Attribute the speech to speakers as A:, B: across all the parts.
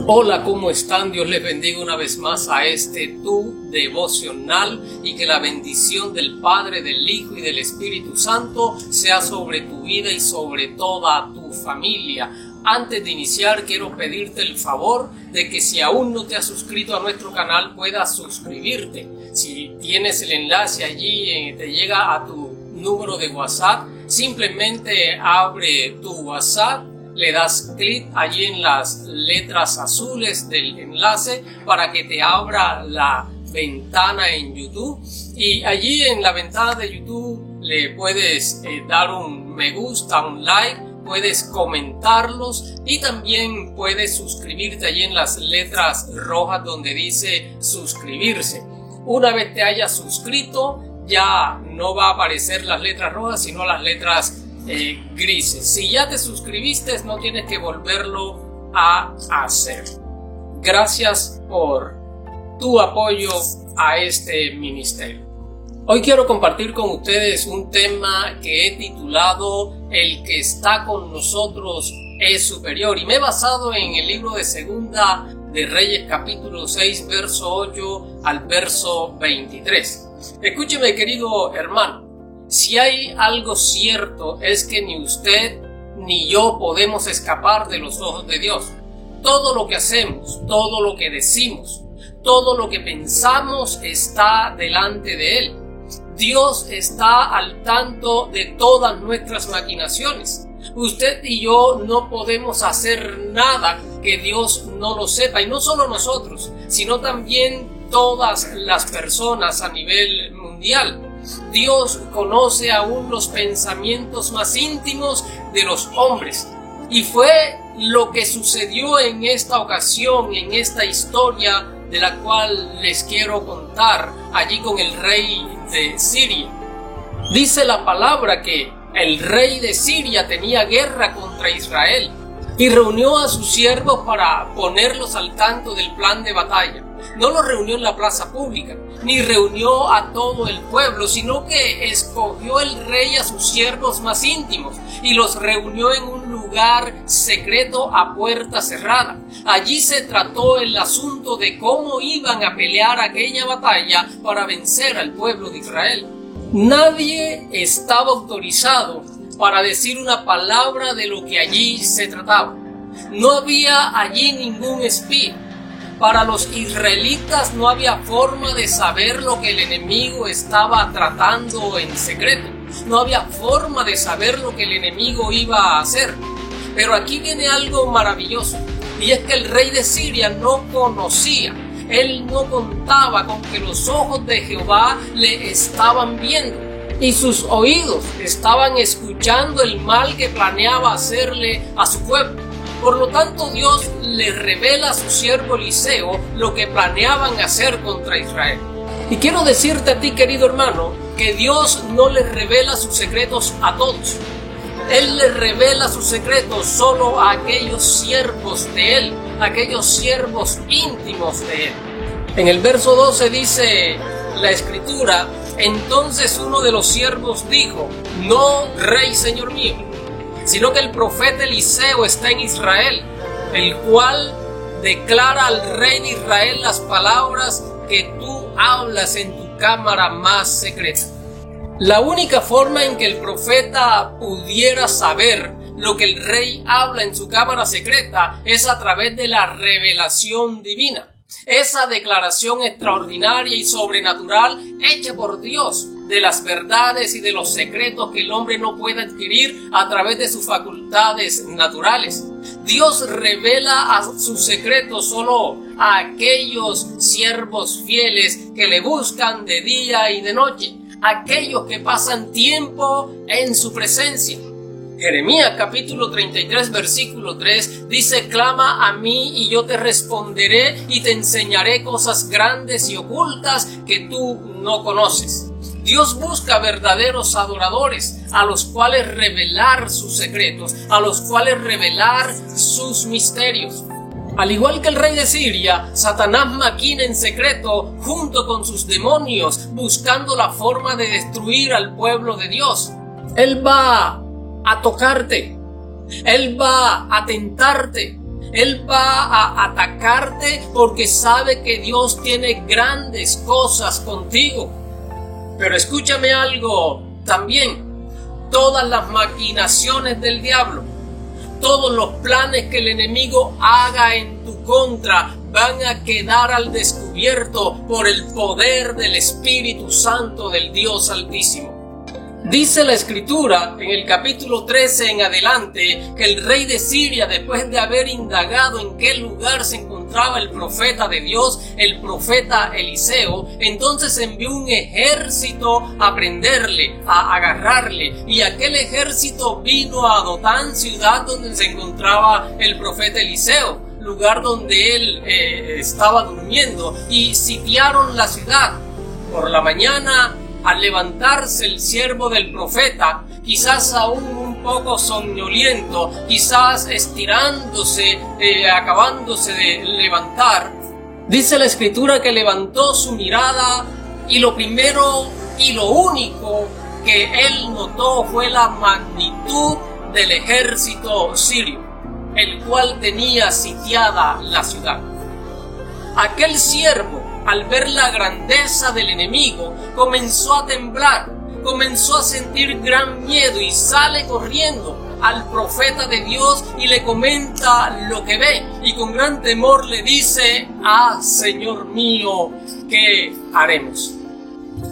A: Hola, ¿cómo están? Dios les bendiga una vez más a tu devocional y que la bendición del Padre, del Hijo y del Espíritu Santo sea sobre tu vida y sobre toda tu familia. Antes de iniciar, quiero pedirte el favor de que si aún no te has suscrito a nuestro canal, puedas suscribirte. Si tienes el enlace allí, te llega a tu número de WhatsApp, simplemente abre tu WhatsApp, le das clic allí en las letras azules del enlace para que te abra la ventana en YouTube, y allí en la ventana de YouTube le puedes dar un me gusta, un like, puedes comentarlos y también puedes suscribirte allí en las letras rojas donde dice suscribirse. Una vez te hayas suscrito, ya no va a aparecer las letras rojas, sino las letras grises. Si ya te suscribiste, no tienes que volverlo a hacer. Gracias por tu apoyo a este ministerio. Hoy quiero compartir con ustedes un tema que he titulado El que está con nosotros es superior, y me he basado en el libro de Segunda de Reyes, capítulo 6, verso 8 al verso 23. Escúcheme, querido hermano. Si hay algo cierto es que ni usted ni yo podemos escapar de los ojos de Dios. Todo lo que hacemos, todo lo que decimos, todo lo que pensamos está delante de Él. Dios está al tanto de todas nuestras maquinaciones. Usted y yo no podemos hacer nada que Dios no lo sepa, y no solo nosotros, sino también todas las personas a nivel mundial. Dios conoce aún los pensamientos más íntimos de los hombres, y fue lo que sucedió en esta ocasión, en esta historia de la cual les quiero contar, allí con el rey de Siria. Dice la palabra que el rey de Siria tenía guerra contra Israel y reunió a sus siervos para ponerlos al tanto del plan de batalla. No los reunió en la plaza pública, ni reunió a todo el pueblo, sino que escogió el rey a sus siervos más íntimos y los reunió en un lugar secreto a puerta cerrada. Allí se trató el asunto de cómo iban a pelear aquella batalla para vencer al pueblo de Israel. Nadie estaba autorizado para decir una palabra de lo que allí se trataba. No había allí ningún espía. Para los israelitas no había forma de saber lo que el enemigo estaba tratando en secreto. No había forma de saber lo que el enemigo iba a hacer. Pero aquí viene algo maravilloso, y es que el rey de Siria no conocía. Él no contaba con que los ojos de Jehová le estaban viendo y sus oídos estaban escuchando el mal que planeaba hacerle a su pueblo. Por lo tanto, Dios le revela a su siervo Eliseo lo que planeaban hacer contra Israel. Y quiero decirte a ti, querido hermano, que Dios no le revela sus secretos a todos. Él le revela sus secretos solo a aquellos siervos de Él, aquellos siervos íntimos de Él. En el verso 12 dice la Escritura: entonces uno de los siervos dijo: no, rey, señor mío, sino que el profeta Eliseo está en Israel, el cual declara al rey de Israel las palabras que tú hablas en tu cámara más secreta. La única forma en que el profeta pudiera saber lo que el rey habla en su cámara secreta es a través de la revelación divina. Esa declaración extraordinaria y sobrenatural hecha por Dios de las verdades y de los secretos que el hombre no puede adquirir a través de sus facultades naturales. Dios revela a sus secretos solo a aquellos siervos fieles que le buscan de día y de noche, aquellos que pasan tiempo en su presencia. Jeremías capítulo 33 versículo 3 dice: clama a mí y yo te responderé y te enseñaré cosas grandes y ocultas que tú no conoces. Dios busca verdaderos adoradores a los cuales revelar sus secretos, a los cuales revelar sus misterios. Al igual que el rey de Siria, Satanás maquina en secreto junto con sus demonios, buscando la forma de destruir al pueblo de Dios. Él va a tocarte, Él va a tentarte, Él va a atacarte porque sabe que Dios tiene grandes cosas contigo. Pero escúchame algo también. Todas las maquinaciones del diablo, todos los planes que el enemigo haga en tu contra van a quedar al descubierto por el poder del Espíritu Santo del Dios Altísimo. Dice la Escritura en el capítulo 13 en adelante que el rey de Siria, después de haber indagado en qué lugar se encontraba el profeta de Dios, el profeta Eliseo, entonces envió un ejército a prenderle, a agarrarle, y aquel ejército vino a Dotán, ciudad donde se encontraba el profeta Eliseo, lugar donde él estaba durmiendo, y sitiaron la ciudad. Por la mañana, al levantarse el siervo del profeta, quizás aún un poco somnoliento, quizás estirándose, acabándose de levantar, dice la Escritura que levantó su mirada y lo primero y lo único que él notó fue la magnitud del ejército sirio, el cual tenía sitiada la ciudad. Aquel siervo, al ver la grandeza del enemigo, comenzó a temblar, comenzó a sentir gran miedo y sale corriendo al profeta de Dios y le comenta lo que ve, y con gran temor le dice: «Ah, Señor mío, ¿qué haremos?».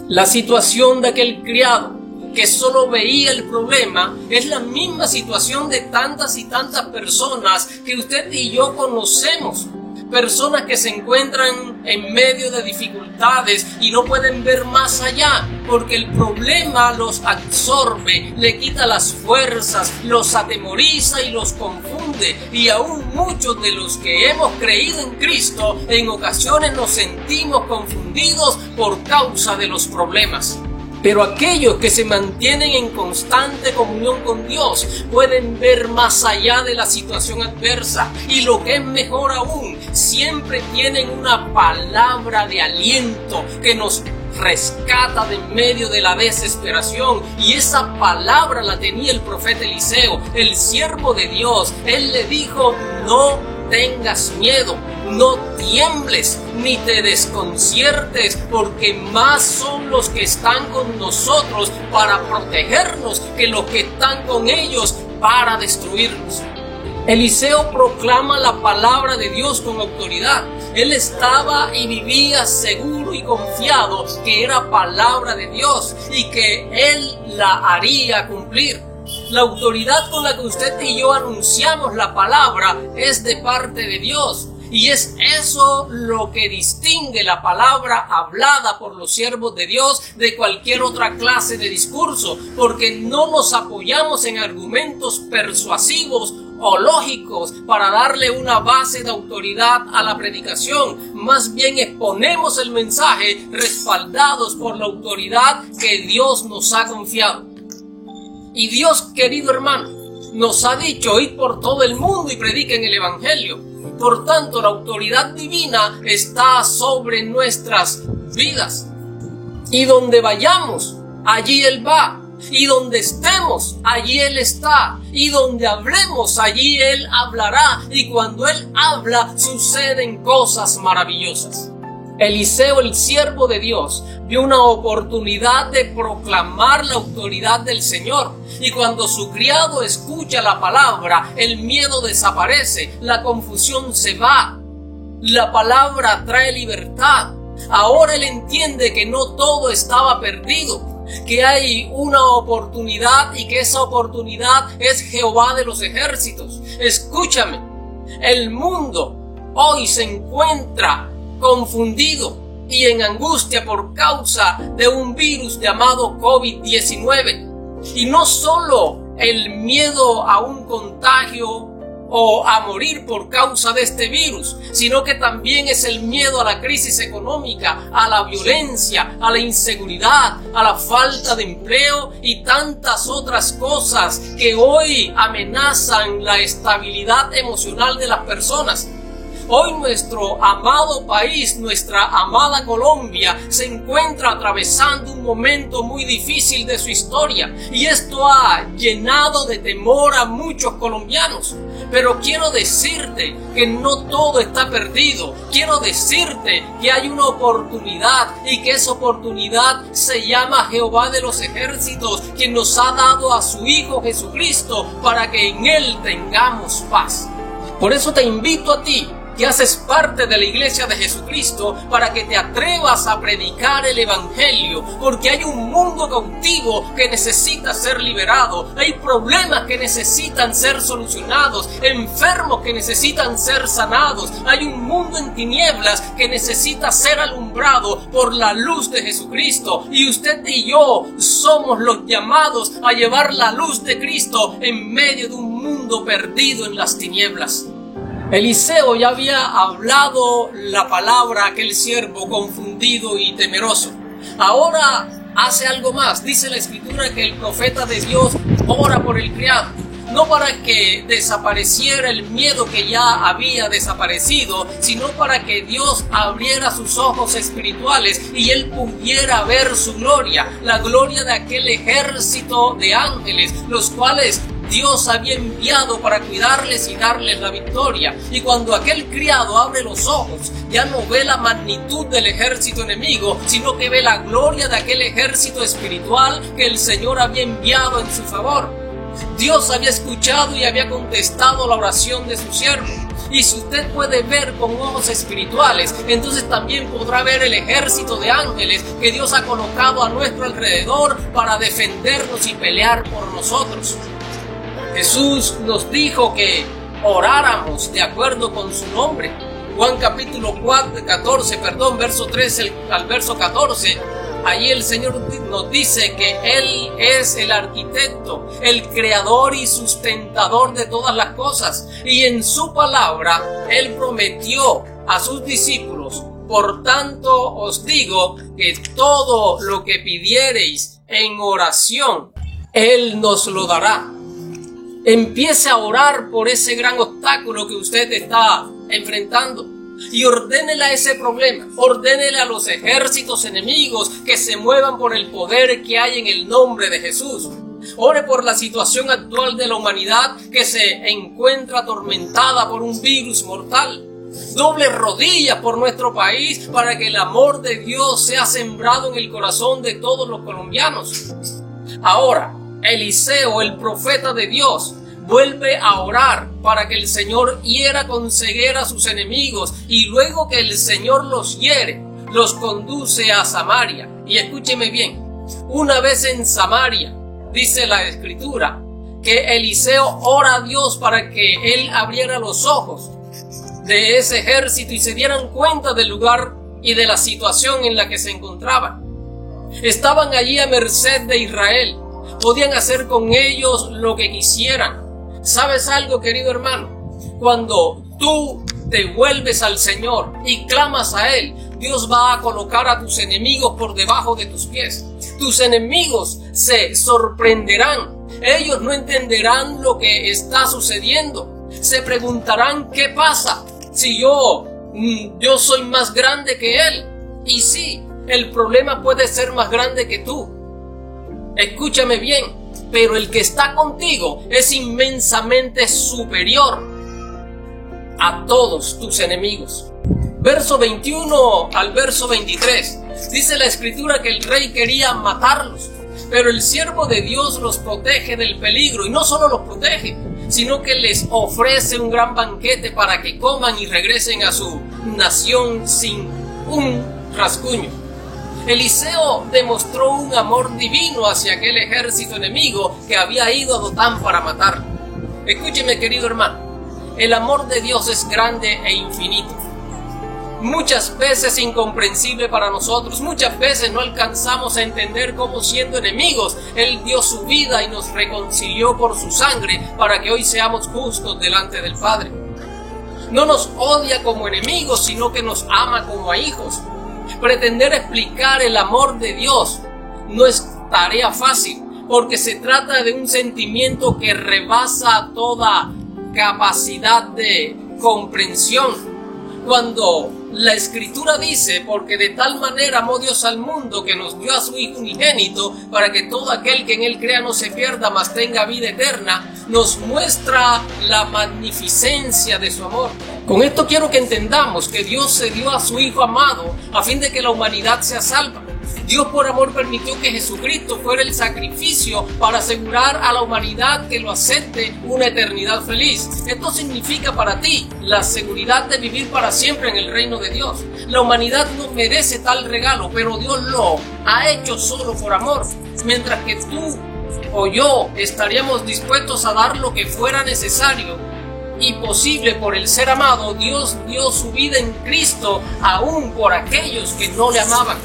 A: La situación de aquel criado que solo veía el problema es la misma situación de tantas y tantas personas que usted y yo conocemos. Personas que se encuentran en medio de dificultades y no pueden ver más allá, porque el problema los absorbe, le quita las fuerzas, los atemoriza y los confunde. Y aún muchos de los que hemos creído en Cristo, en ocasiones nos sentimos confundidos por causa de los problemas. Pero aquellos que se mantienen en constante comunión con Dios pueden ver más allá de la situación adversa, y lo que es mejor aún, siempre tienen una palabra de aliento que nos rescata de en medio de la desesperación. Y esa palabra la tenía el profeta Eliseo, el siervo de Dios. Él le dijo: «No tengas miedo, no tiembles, ni te desconciertes, porque más son los que están con nosotros para protegernos que los que están con ellos para destruirnos». Eliseo proclama la palabra de Dios con autoridad. Él estaba y vivía seguro y confiado que era palabra de Dios y que él la haría cumplir. La autoridad con la que usted y yo anunciamos la palabra es de parte de Dios. Y es eso lo que distingue la palabra hablada por los siervos de Dios de cualquier otra clase de discurso, porque no nos apoyamos en argumentos persuasivos o lógicos para darle una base de autoridad a la predicación. Más bien exponemos el mensaje respaldados por la autoridad que Dios nos ha confiado. Y Dios, querido hermano, nos ha dicho: «Id por todo el mundo y prediquen el Evangelio». Por tanto, la autoridad divina está sobre nuestras vidas. Y donde vayamos, allí Él va. Y donde estemos, allí Él está. Y donde hablemos, allí Él hablará. Y cuando Él habla, suceden cosas maravillosas. Eliseo, el siervo de Dios, vio una oportunidad de proclamar la autoridad del Señor. Y cuando su criado escucha la palabra, el miedo desaparece, la confusión se va. La palabra trae libertad. Ahora él entiende que no todo estaba perdido, que hay una oportunidad y que esa oportunidad es Jehová de los ejércitos. Escúchame, el mundo hoy se encuentra confundido y en angustia por causa de un virus llamado COVID-19. Y no solo el miedo a un contagio o a morir por causa de este virus, sino que también es el miedo a la crisis económica, a la violencia, a la inseguridad, a la falta de empleo y tantas otras cosas que hoy amenazan la estabilidad emocional de las personas. Hoy nuestro amado país, nuestra amada Colombia, se encuentra atravesando un momento muy difícil de su historia y esto ha llenado de temor a muchos colombianos. Pero quiero decirte que no todo está perdido. Quiero decirte que hay una oportunidad y que esa oportunidad se llama Jehová de los ejércitos, quien nos ha dado a su Hijo Jesucristo para que en Él tengamos paz. Por eso te invito a ti, que haces parte de la iglesia de Jesucristo, para que te atrevas a predicar el evangelio, porque hay un mundo cautivo que necesita ser liberado, hay problemas que necesitan ser solucionados, enfermos que necesitan ser sanados, hay un mundo en tinieblas que necesita ser alumbrado por la luz de Jesucristo, y usted y yo somos los llamados a llevar la luz de Cristo en medio de un mundo perdido en las tinieblas. Eliseo ya había hablado la palabra a aquel siervo confundido y temeroso. Ahora hace algo más. Dice la Escritura que el profeta de Dios ora por el criado, no para que desapareciera el miedo que ya había desaparecido, sino para que Dios abriera sus ojos espirituales y él pudiera ver su gloria, la gloria de aquel ejército de ángeles, los cuales Dios había enviado para cuidarles y darles la victoria. Y cuando aquel criado abre los ojos, ya no ve la magnitud del ejército enemigo, sino que ve la gloria de aquel ejército espiritual que el Señor había enviado en su favor. Dios había escuchado y había contestado la oración de su siervo. Y si usted puede ver con ojos espirituales, entonces también podrá ver el ejército de ángeles que Dios ha colocado a nuestro alrededor para defendernos y pelear por nosotros. Jesús nos dijo que oráramos de acuerdo con su nombre. Juan capítulo 14, verso 13 al verso 14. Allí el Señor nos dice que Él es el arquitecto, el creador y sustentador de todas las cosas. Y en su palabra Él prometió a sus discípulos: por tanto os digo que todo lo que pidiereis en oración, Él nos lo dará. Empiece a orar por ese gran obstáculo que usted está enfrentando y ordénele a ese problema, ordénele a los ejércitos enemigos que se muevan por el poder que hay en el nombre de Jesús. Ore por la situación actual de la humanidad que se encuentra atormentada por un virus mortal. Doble rodillas por nuestro país para que el amor de Dios sea sembrado en el corazón de todos los colombianos. Ahora, Eliseo, el profeta de Dios, vuelve a orar para que el Señor hiera con ceguera a sus enemigos, y luego que el Señor los hiere, los conduce a Samaria. Y escúcheme bien, una vez en Samaria, dice la Escritura, que Eliseo ora a Dios para que él abriera los ojos de ese ejército y se dieran cuenta del lugar y de la situación en la que se encontraban. Estaban allí a merced de Israel. Podían hacer con ellos lo que quisieran. ¿Sabes algo, querido hermano? Cuando tú te vuelves al Señor y clamas a Él, Dios va a colocar a tus enemigos por debajo de tus pies. Tus enemigos se sorprenderán. Ellos no entenderán lo que está sucediendo. Se preguntarán: ¿qué pasa? Si yo soy más grande que Él. Y sí, el problema puede ser más grande que tú. Escúchame bien, pero el que está contigo es inmensamente superior a todos tus enemigos. Verso 21 al verso 23. Dice la Escritura que el rey quería matarlos, pero el siervo de Dios los protege del peligro. Y no solo los protege, sino que les ofrece un gran banquete para que coman y regresen a su nación sin un rasguño. Eliseo demostró un amor divino hacia aquel ejército enemigo que había ido a Dotán para matarlo. Escúcheme, querido hermano, el amor de Dios es grande e infinito. Muchas veces incomprensible para nosotros, muchas veces no alcanzamos a entender cómo, siendo enemigos, Él dio su vida y nos reconcilió por su sangre para que hoy seamos justos delante del Padre. No nos odia como enemigos, sino que nos ama como a hijos. Pretender explicar el amor de Dios no es tarea fácil, porque se trata de un sentimiento que rebasa toda capacidad de comprensión. Cuando la Escritura dice, porque de tal manera amó Dios al mundo que nos dio a su Hijo unigénito, para que todo aquel que en Él crea no se pierda, mas tenga vida eterna, nos muestra la magnificencia de su amor. Con esto quiero que entendamos que Dios se dio a su Hijo amado a fin de que la humanidad sea salva. Dios por amor permitió que Jesucristo fuera el sacrificio para asegurar a la humanidad que lo acepte una eternidad feliz. Esto significa para ti la seguridad de vivir para siempre en el reino de Dios. La humanidad no merece tal regalo, pero Dios lo ha hecho solo por amor. Mientras que tú o yo estaríamos dispuestos a dar lo que fuera necesario y posible por el ser amado, Dios dio su vida en Cristo aún por aquellos que no le amaban.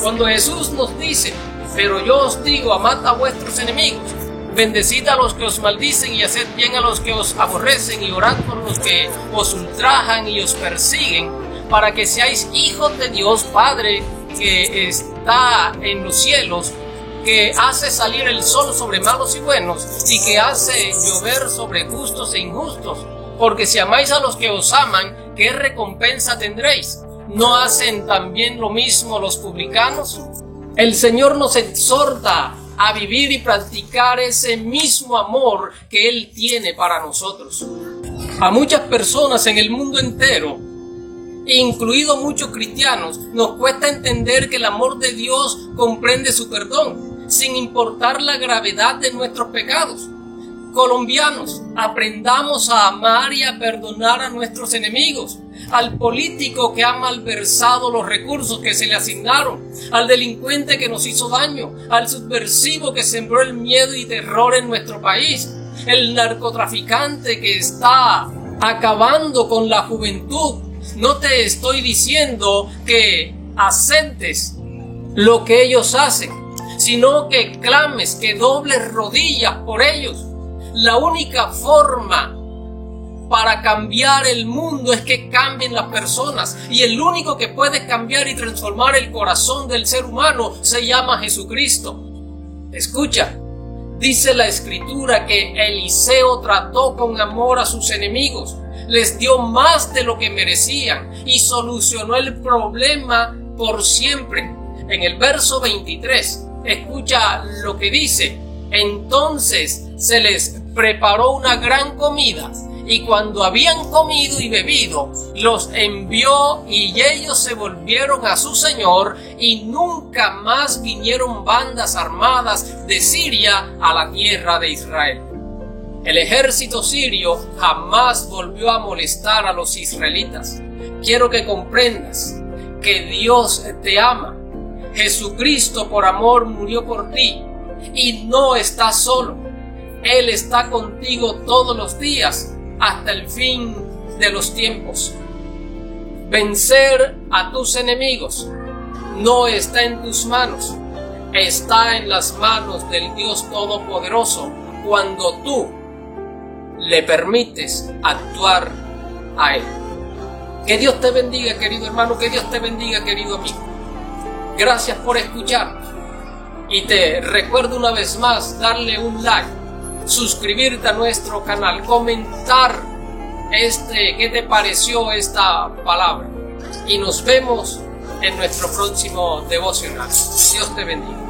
A: Cuando Jesús nos dice, pero yo os digo, amad a vuestros enemigos, bendecid a los que os maldicen y haced bien a los que os aborrecen y orad por los que os ultrajan y os persiguen, para que seáis hijos de Dios Padre que está en los cielos, que hace salir el sol sobre malos y buenos y que hace llover sobre justos e injustos. Porque si amáis a los que os aman, ¿qué recompensa tendréis? ¿No hacen también lo mismo los publicanos? El Señor nos exhorta a vivir y practicar ese mismo amor que Él tiene para nosotros. A muchas personas en el mundo entero, incluidos muchos cristianos, nos cuesta entender que el amor de Dios comprende su perdón, sin importar la gravedad de nuestros pecados. Colombianos, aprendamos a amar y a perdonar a nuestros enemigos, al político que ha malversado los recursos que se le asignaron, al delincuente que nos hizo daño, al subversivo que sembró el miedo y terror en nuestro país, el narcotraficante que está acabando con la juventud. No te estoy diciendo que aceptes lo que ellos hacen, sino que clames, que dobles rodillas por ellos. La única forma para cambiar el mundo es que cambien las personas, y el único que puede cambiar y transformar el corazón del ser humano se llama Jesucristo. Escucha, dice la Escritura que Eliseo trató con amor a sus enemigos, les dio más de lo que merecían y solucionó el problema por siempre. En el verso 23, escucha lo que dice: entonces se les preparó una gran comida, y cuando habían comido y bebido, los envió, y ellos se volvieron a su señor, y nunca más vinieron bandas armadas de Siria a la tierra de Israel. El ejército sirio jamás volvió a molestar a los israelitas. Quiero que comprendas que Dios te ama. Jesucristo por amor murió por ti, y no estás solo. Él está contigo todos los días hasta el fin de los tiempos. Vencer a tus enemigos no está en tus manos, está en las manos del Dios Todopoderoso cuando tú le permites actuar a Él. Que Dios te bendiga, querido hermano, que Dios te bendiga, querido amigo. Gracias por escucharnos. Y te recuerdo una vez más darle un like, suscribirte a nuestro canal, comentar qué te pareció esta palabra. Y nos vemos en nuestro próximo devocional. Dios te bendiga.